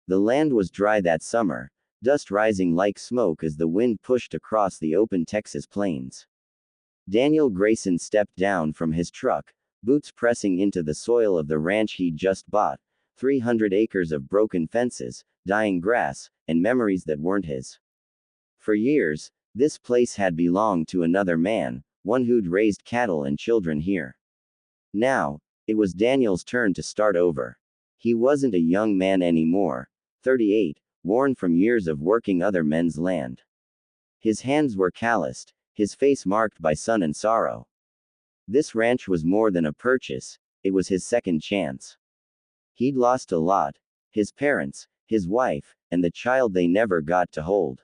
The land was dry that summer, dust rising like smoke as the wind pushed across the open Texas plains. Daniel Grayson stepped down from his truck, boots pressing into the soil of the ranch he'd just bought, 300 acres of broken fences, dying grass, and memories that weren't his. For years, this place had belonged to another man, one who'd raised cattle and children here. Now, it was Daniel's turn to start over. He wasn't a young man anymore, 38, worn from years of working other men's land. His hands were calloused, his face marked by sun and sorrow. This ranch was more than a purchase, it was his second chance. He'd lost a lot: his parents, his wife, and the child they never got to hold.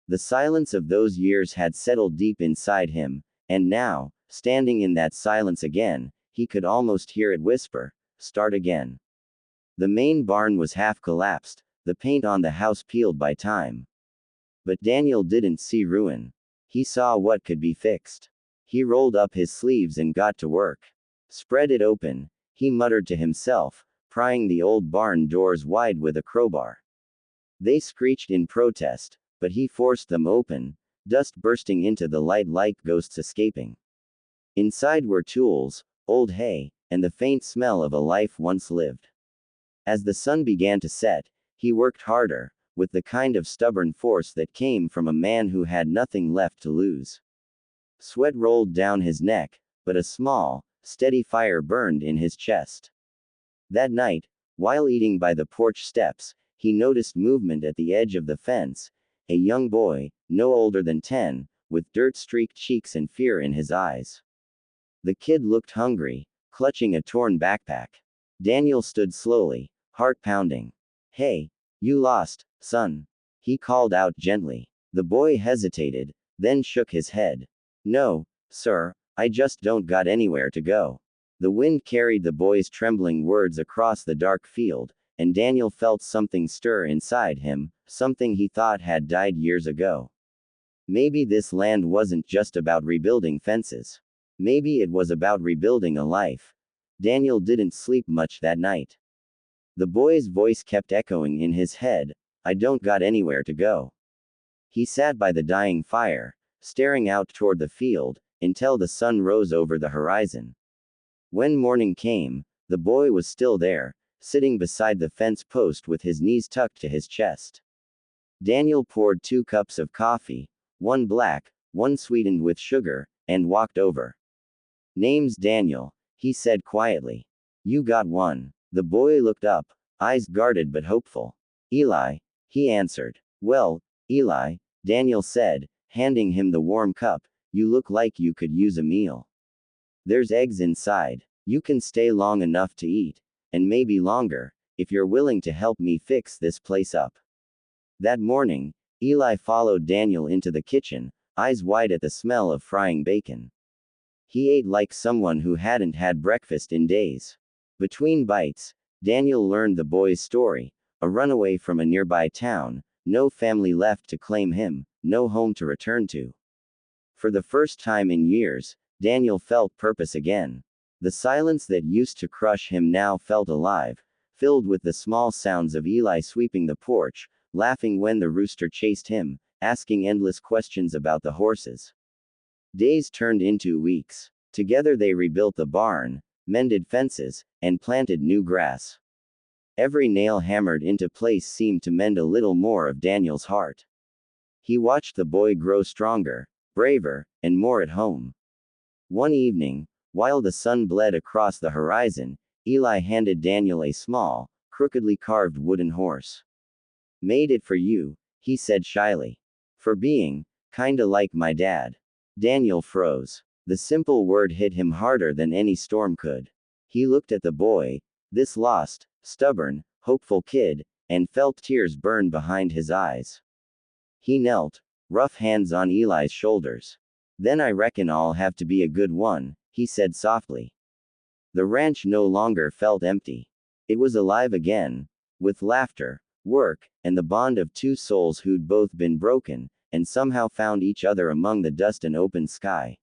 The silence of those years had settled deep inside him, and now, standing in that silence again, he could almost hear it whisper, "Start again." The main barn was half collapsed, the paint on the house peeled by time. But Daniel didn't see ruin. He saw what could be fixed. He rolled up his sleeves and got to work. "Spread it open," he muttered to himself, prying the old barn doors wide with a crowbar. They screeched in protest, but he forced them open, dust bursting into the light like ghosts escaping. Inside were tools, old hay, and the faint smell of a life once lived. As the sun began to set, he worked harder, with the kind of stubborn force that came from a man who had nothing left to lose. Sweat rolled down his neck, but a small, steady fire burned in his chest. That night, while eating by the porch steps, he noticed movement at the edge of the fence: a young boy, no older than 10, with dirt-streaked cheeks and fear in his eyes. The kid looked hungry, clutching a torn backpack. Daniel stood slowly, heart pounding. "Hey, you lost, son," he called out gently. The boy hesitated, then shook his head. "No, sir, I just don't got anywhere to go." The wind carried the boy's trembling words across the dark field, and Daniel felt something stir inside him, something he thought had died years ago. Maybe this land wasn't just about rebuilding fences. Maybe it was about rebuilding a life. Daniel didn't sleep much that night. The boy's voice kept echoing in his head, "I don't got anywhere to go." He sat by the dying fire, staring out toward the field, until the sun rose over the horizon. When morning came, the boy was still there, sitting beside the fence post with his knees tucked to his chest. Daniel poured 2 cups of coffee, one black, one sweetened with sugar, and walked over. "Name's Daniel," he said quietly. "You got one." The boy looked up, eyes guarded but hopeful. "Eli," he answered. "Well, Eli," Daniel said, handing him the warm cup, "you look like you could use a meal. There's eggs inside. You can stay long enough to eat, and maybe longer, if you're willing to help me fix this place up." That morning, Eli followed Daniel into the kitchen, eyes wide at the smell of frying bacon. He ate like someone who hadn't had breakfast in days. Between bites, Daniel learned the boy's story: a runaway from a nearby town, no family left to claim him, no home to return to. For the first time in years, Daniel felt purpose again. The silence that used to crush him now felt alive, filled with the small sounds of Eli sweeping the porch, laughing when the rooster chased him, asking endless questions about the horses. Days turned into weeks. Together they rebuilt the barn, mended fences, and planted new grass. Every nail hammered into place seemed to mend a little more of Daniel's heart. He watched the boy grow stronger, braver, and more at home. One evening, while the sun bled across the horizon, Eli handed Daniel a small, crookedly carved wooden horse. "Made it for you," he said shyly. "For being kinda like my dad." Daniel froze. The simple word hit him harder than any storm could. He looked at the boy, this lost, stubborn, hopeful kid, and felt tears burn behind his eyes. He knelt, rough hands on Eli's shoulders. "Then I reckon I'll have to be a good one," he said softly. The ranch no longer felt empty. It was alive again, with laughter, work, and the bond of 2 souls who'd both been broken, and somehow found each other among the dust and open sky.